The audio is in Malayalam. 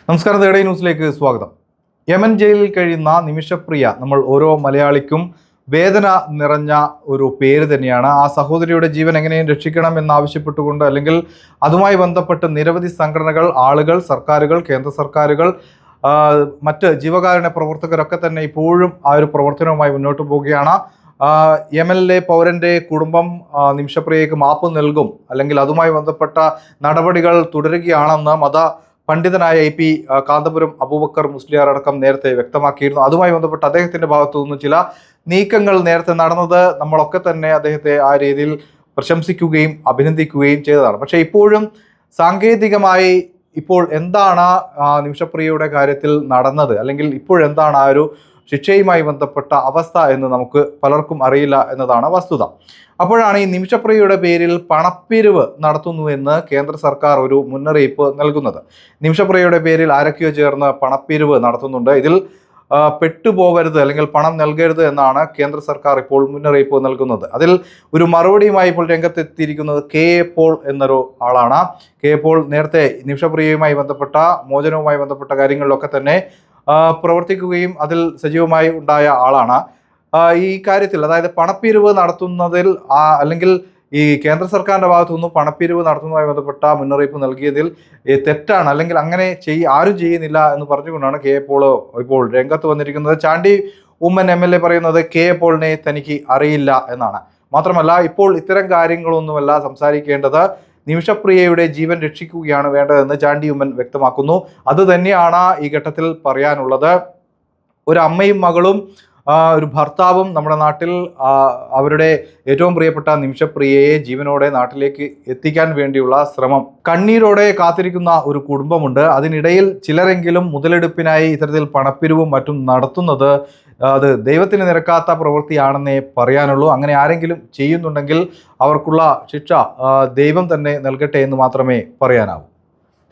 നമസ്കാരം, തേടേ ന്യൂസിലേക്ക് സ്വാഗതം. യമൻ ജയിലിൽ കഴിയുന്ന നിമിഷപ്രിയ നമ്മൾ ഓരോ മലയാളിക്കും വേദന നിറഞ്ഞ ഒരു പേര് തന്നെയാണ്. ആ സഹോദരിയുടെ ജീവൻ എങ്ങനെയും രക്ഷിക്കണം എന്നാവശ്യപ്പെട്ടുകൊണ്ട്, അല്ലെങ്കിൽ അതുമായി ബന്ധപ്പെട്ട് നിരവധി സംഘടനകൾ, ആളുകൾ, സർക്കാരുകൾ, കേന്ദ്ര സർക്കാരുകൾ, മറ്റ് ജീവകാരുണ്യ പ്രവർത്തകരൊക്കെ തന്നെ ഇപ്പോഴും ആ ഒരു പ്രവർത്തനവുമായി മുന്നോട്ട് പോവുകയാണ്. യമനിലെ പൗരന്റെ കുടുംബം നിമിഷപ്രിയയ്ക്ക് മാപ്പ് നൽകും, അല്ലെങ്കിൽ അതുമായി ബന്ധപ്പെട്ട നടപടികൾ തുടരുകയാണെന്ന് പണ്ഡിതനായ AP കാന്തപുരം അബൂബക്കർ മുസ്ലിയാർ അടക്കം നേരത്തെ വ്യക്തമാക്കിയിരുന്നു. അതുമായി ബന്ധപ്പെട്ട് അദ്ദേഹത്തിന്റെ ഭാഗത്തു നിന്നും ചില നീക്കങ്ങൾ നേരത്തെ നടന്നത് നമ്മളൊക്കെ തന്നെ അദ്ദേഹത്തെ ആ രീതിയിൽ പ്രശംസിക്കുകയും അഭിനന്ദിക്കുകയും ചെയ്തതാണ്. പക്ഷേ ഇപ്പോഴും സാങ്കേതികമായി ഇപ്പോൾ എന്താണ് നിമിഷപ്രിയയുടെ കാര്യത്തിൽ നടന്നത്, അല്ലെങ്കിൽ ഇപ്പോഴെന്താണ് ആ ഒരു ശിക്ഷയുമായി ബന്ധപ്പെട്ട അവസ്ഥ എന്ന് നമുക്ക് പലർക്കും അറിയില്ല എന്നതാണ് വസ്തുത. അപ്പോഴാണ് ഈ നിമിഷപ്രിയയുടെ പേരിൽ പണപ്പിരിവ് നടത്തുന്നുവെന്ന് കേന്ദ്ര സർക്കാർ ഒരു മുന്നറിയിപ്പ് നൽകുന്നത്. നിമിഷപ്രിയയുടെ പേരിൽ ആരൊക്കെയോ ചേർന്ന് പണപ്പിരിവ് നടത്തുന്നുണ്ട്. ഇതിൽ പെട്ടുപോകരുത്, അല്ലെങ്കിൽ പണം നൽകരുത് എന്നാണ് കേന്ദ്ര സർക്കാർ ഇപ്പോൾ മുന്നറിയിപ്പ് നൽകുന്നത്. അതിൽ ഒരു മറുപടിയുമായി ഇപ്പോൾ രംഗത്തെത്തിയിരിക്കുന്നത് KA പോൾ എന്നൊരു ആളാണ്. KA പോൾ നേരത്തെ നിമിഷപ്രിയയുമായി ബന്ധപ്പെട്ട മോചനവുമായി ബന്ധപ്പെട്ട കാര്യങ്ങളിലൊക്കെ തന്നെ പ്രവർത്തിക്കുകയും അതിൽ സജീവമായി ഉണ്ടായ ആളാണ്. ഈ കാര്യത്തിൽ, അതായത് പണപ്പിരിവ് നടത്തുന്നതിൽ അല്ലെങ്കിൽ ഈ കേന്ദ്ര സർക്കാരിന്റെ ഭാഗത്തു നിന്നും പണപ്പിരിവ് നടത്തുന്നതുമായി ബന്ധപ്പെട്ട മുന്നറിയിപ്പ് നൽകിയതിൽ തെറ്റാണ്, അല്ലെങ്കിൽ അങ്ങനെ ആരും ചെയ്യുന്നില്ല എന്ന് പറഞ്ഞുകൊണ്ടാണ് KA പോൾ ഇപ്പോൾ രംഗത്ത് വന്നിരിക്കുന്നത്. ചാണ്ടി ഉമ്മൻ MLA പറയുന്നത് KA പോളിനെ തനിക്ക് അറിയില്ല എന്നാണ്. മാത്രമല്ല, ഇപ്പോൾ ഇത്തരം കാര്യങ്ങളൊന്നുമല്ല സംസാരിക്കേണ്ടത്, നിമിഷപ്രിയയുടെ ജീവൻ രക്ഷിക്കുകയാണ് വേണ്ടതെന്ന് ചാണ്ടി ഉമ്മൻ വ്യക്തമാക്കുന്നു. അത് തന്നെയാണ് ഈ ഘട്ടത്തിൽ പറയാനുള്ളത്. ഒരു അമ്മയും മകളും ഒരു ഭർത്താവും നമ്മുടെ നാട്ടിൽ അവരുടെ ഏറ്റവും പ്രിയപ്പെട്ട നിമിഷപ്രിയയെ ജീവനോടെ നാട്ടിലേക്ക് എത്തിക്കാൻ വേണ്ടിയുള്ള ശ്രമം കണ്ണീരോടെ കാത്തിരിക്കുന്ന ഒരു കുടുംബമുണ്ട്. അതിനിടയിൽ ചിലരെങ്കിലും മുതലെടുപ്പിനായി ഇത്തരത്തിൽ പണപ്പിരിവും മറ്റും നടത്തുന്നത് അത് ദൈവത്തിന് നിരക്കാത്ത പ്രവൃത്തിയാണെന്നേ പറയാനുള്ളൂ. അങ്ങനെ ആരെങ്കിലും ചെയ്യുന്നുണ്ടെങ്കിൽ അവർക്കുള്ള ശിക്ഷ ദൈവം തന്നെ നൽകട്ടെ എന്ന് മാത്രമേ പറയാനാവൂ.